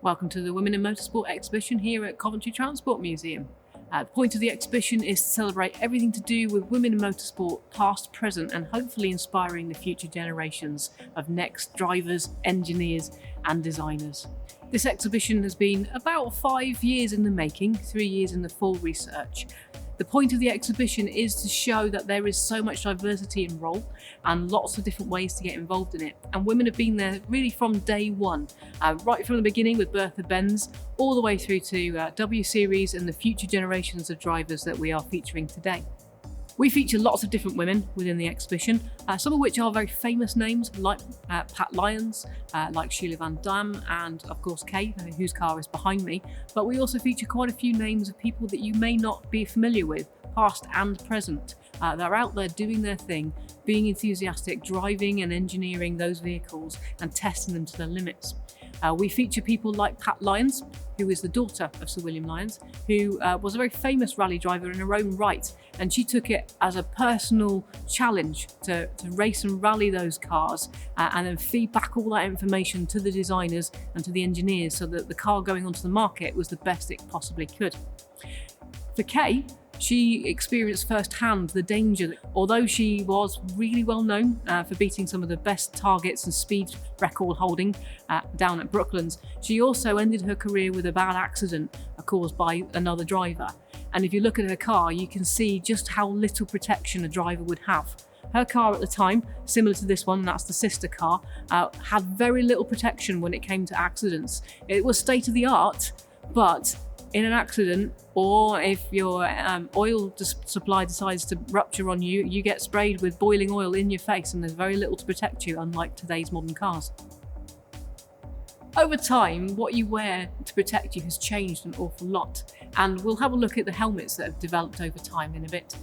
Welcome to the Women in Motorsport exhibition here at Coventry Transport Museum. The point of the exhibition is to celebrate everything to do with women in motorsport, past, present, and hopefully inspiring the future generations of next drivers, engineers and designers. This exhibition has been about 5 years in the making, 3 years in the full research. The point of the exhibition is to show that there is so much diversity in role and lots of different ways to get involved in it. And women have been there really from day one, right from the beginning with Bertha Benz, all the way through to W Series and the future generations of drivers that we are featuring today. We feature lots of different women within the exhibition, some of which are very famous names like Pat Lyons, like Sheila Van Dam, and of course Kay, whose car is behind me. But we also feature quite a few names of people that you may not be familiar with, past and present. They're out there doing their thing, being enthusiastic, driving and engineering those vehicles and testing them to their limits. We feature people like Pat Lyons, who is the daughter of Sir William Lyons, who was a very famous rally driver in her own right, and she took it as a personal challenge to race and rally those cars and then feed back all that information to the designers and to the engineers so that the car going onto the market was the best it possibly could. For Kay, she experienced firsthand the danger that although she was really well known for beating some of the best targets and speed record holding down at Brooklands, she also ended her career with a bad accident caused by another driver. And if you look at her car, you can see just how little protection a driver would have. Her car at the time, similar to this one, that's the sister car, had very little protection when it came to accidents. It was state of the art, but in an accident, or if your oil supply decides to rupture on you, you get sprayed with boiling oil in your face and there's very little to protect you, unlike today's modern cars. Over time, what you wear to protect you has changed an awful lot, and we'll have a look at the helmets that have developed over time in a bit.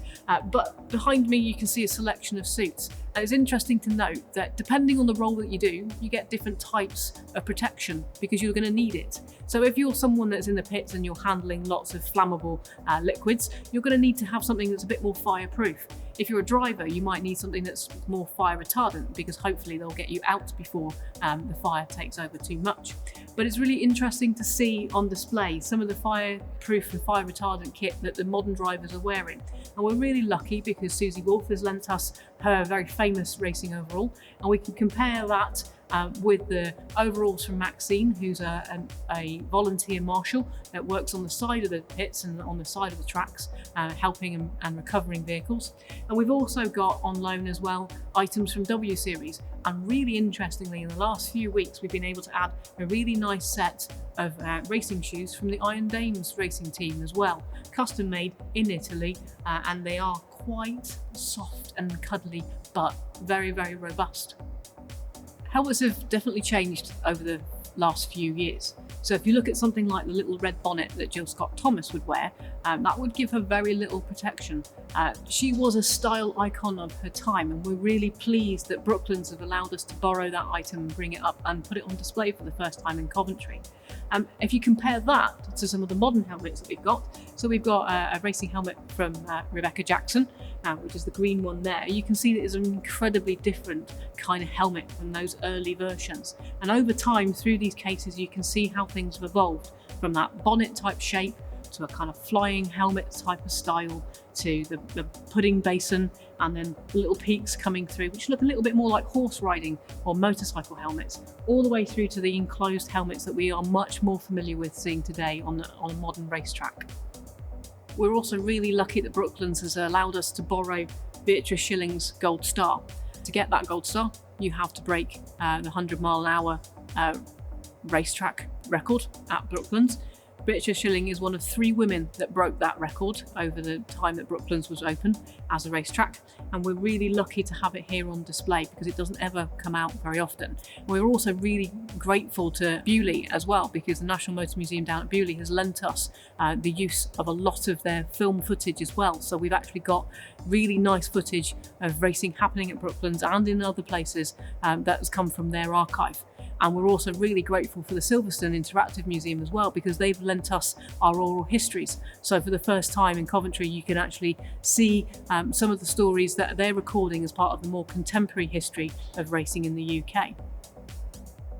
But behind me you can see a selection of suits, and it's interesting to note that depending on the role that you do, you get different types of protection because you're going to need it. So if you're someone that's in the pits and you're handling lots of flammable liquids, you're going to need to have something that's a bit more fireproof. If you're a driver, you might need something that's more fire retardant because hopefully they'll get you out before the fire takes over too much. But it's really interesting to see on display some of the fireproof and fire retardant kit that the modern drivers are wearing. And we're really lucky because Susie Golf has lent us her very famous racing overall, and we can compare that with the overalls from Maxine, who's a volunteer marshal that works on the side of the pits and on the side of the tracks, helping and recovering vehicles. And we've also got on loan as well items from W Series. And really interestingly, in the last few weeks, we've been able to add a really nice set of racing shoes from the Iron Dames racing team as well, custom made in Italy, and they are quite soft and cuddly, but very, very robust. Helmets have definitely changed over the last few years. So if you look at something like the little red bonnet that Jill Scott Thomas would wear, that would give her very little protection. She was a style icon of her time, and we're really pleased that Brooklands have allowed us to borrow that item and bring it up and put it on display for the first time in Coventry. If you compare that to some of the modern helmets that we've got, so we've got a racing helmet from Rebecca Jackson, which is the green one there. You can see that it's an incredibly different kind of helmet from those early versions. And over time, through these cases, you can see how things have evolved from that bonnet type shape to a kind of flying helmet type of style to the pudding basin and then little peaks coming through, which look a little bit more like horse riding or motorcycle helmets, all the way through to the enclosed helmets that we are much more familiar with seeing today on a modern racetrack. We're also really lucky that Brooklands has allowed us to borrow Beatrice Schilling's Gold Star. To get that Gold Star, you have to break the 100-mile-an-hour racetrack record at Brooklands. Beatrice Schilling is one of 3 women that broke that record over the time that Brooklands was open as a racetrack, and we're really lucky to have it here on display because it doesn't ever come out very often. We're also really grateful to Bewley as well, because the National Motor Museum down at Bewley has lent us the use of a lot of their film footage as well. So we've actually got really nice footage of racing happening at Brooklands and in other places that has come from their archive. And we're also really grateful for the Silverstone Interactive Museum as well, because they've lent us our oral histories. So for the first time in Coventry, you can actually see some of the stories that they're recording as part of the more contemporary history of racing in the UK.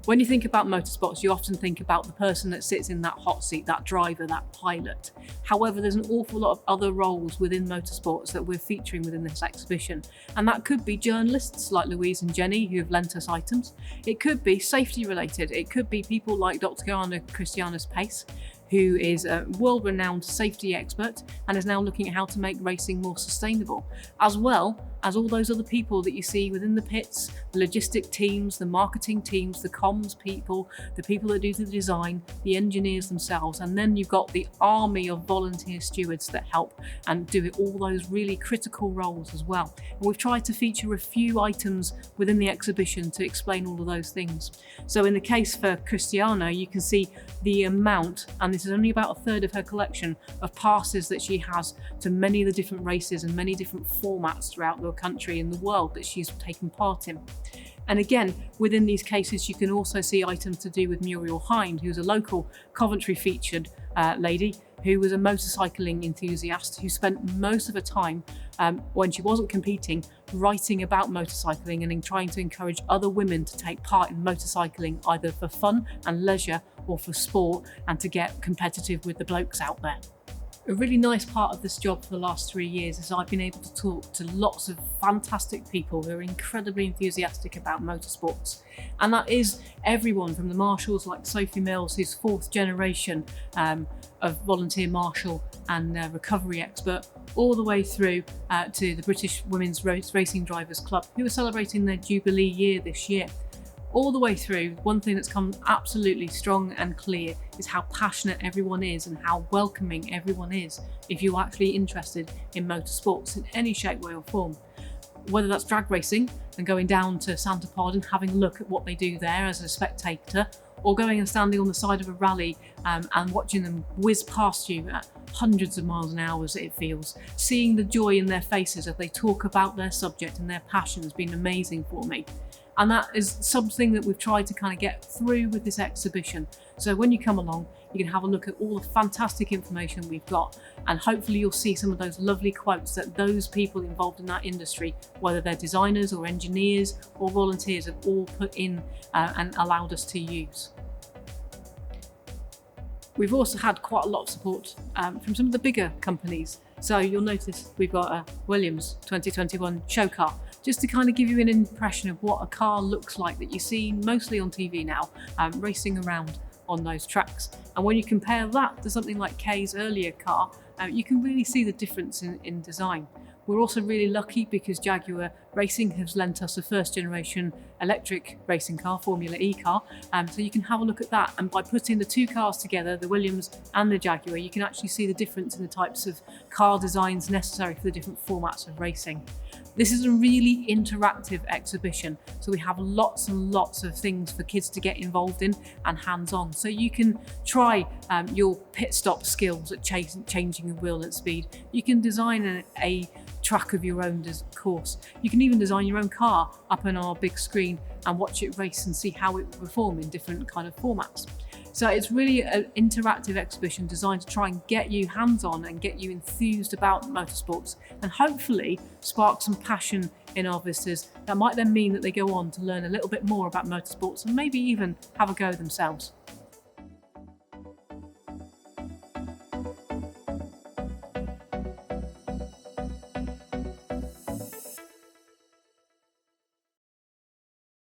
When you think about motorsports, you often think about the person that sits in that hot seat, that driver, that pilot. However, there's an awful lot of other roles within motorsports that we're featuring within this exhibition. And that could be journalists like Louise and Jenny, who have lent us items. It could be safety related. It could be people like Dr. Anna Christiana's Pace, who is a world-renowned safety expert and is now looking at how to make racing more sustainable, as well as all those other people that you see within the pits, the logistic teams, the marketing teams, the comms people, the people that do the design, the engineers themselves, and then you've got the army of volunteer stewards that help and do all those really critical roles as well. And we've tried to feature a few items within the exhibition to explain all of those things. So in the case for Christiana, you can see the amount, and this is only about a third of her collection, of passes that she has to many of the different races and many different formats throughout the country and the world that she's taken part in. And again, within these cases, you can also see items to do with Muriel Hind, who's a local Coventry featured lady who was a motorcycling enthusiast who spent most of her time when she wasn't competing writing about motorcycling and in trying to encourage other women to take part in motorcycling, either for fun and leisure or for sport, and to get competitive with the blokes out there. A really nice part of this job for the last 3 years is I've been able to talk to lots of fantastic people who are incredibly enthusiastic about motorsports. And that is everyone from the marshals like Sophie Mills, who's 4th generation of volunteer marshal and recovery expert, all the way through to the British Women's Racing Drivers Club, who are celebrating their Jubilee year this year. All the way through, one thing that's come absolutely strong and clear is how passionate everyone is and how welcoming everyone is if you're actually interested in motorsports in any shape, way or form. Whether that's drag racing and going down to Santa Pod and having a look at what they do there as a spectator, or going and standing on the side of a rally and watching them whiz past you at hundreds of miles an hour as it feels. Seeing the joy in their faces as they talk about their subject and their passion has been amazing for me. And that is something that we've tried to kind of get through with this exhibition. So when you come along, you can have a look at all the fantastic information we've got, and hopefully you'll see some of those lovely quotes that those people involved in that industry, whether they're designers or engineers or volunteers, have all put in and allowed us to use. We've also had quite a lot of support from some of the bigger companies. So you'll notice we've got a Williams 2021 show car, just to kind of give you an impression of what a car looks like that you see mostly on TV now, racing around on those tracks. And when you compare that to something like Kay's earlier car, you can really see the difference in design. We're also really lucky because Jaguar Racing has lent us a 1st generation electric racing car, Formula E car, so you can have a look at that. And by putting the two cars together, the Williams and the Jaguar, you can actually see the difference in the types of car designs necessary for the different formats of racing. This is a really interactive exhibition, so we have lots and lots of things for kids to get involved in and hands-on. So you can try your pit stop skills at changing a wheel at speed. You can design a track of your own course. You can even design your own car up on our big screen and watch it race and see how it will perform in different kind of formats. So it's really an interactive exhibition designed to try and get you hands-on and get you enthused about motorsports, and hopefully spark some passion in our visitors that might then mean that they go on to learn a little bit more about motorsports and maybe even have a go themselves.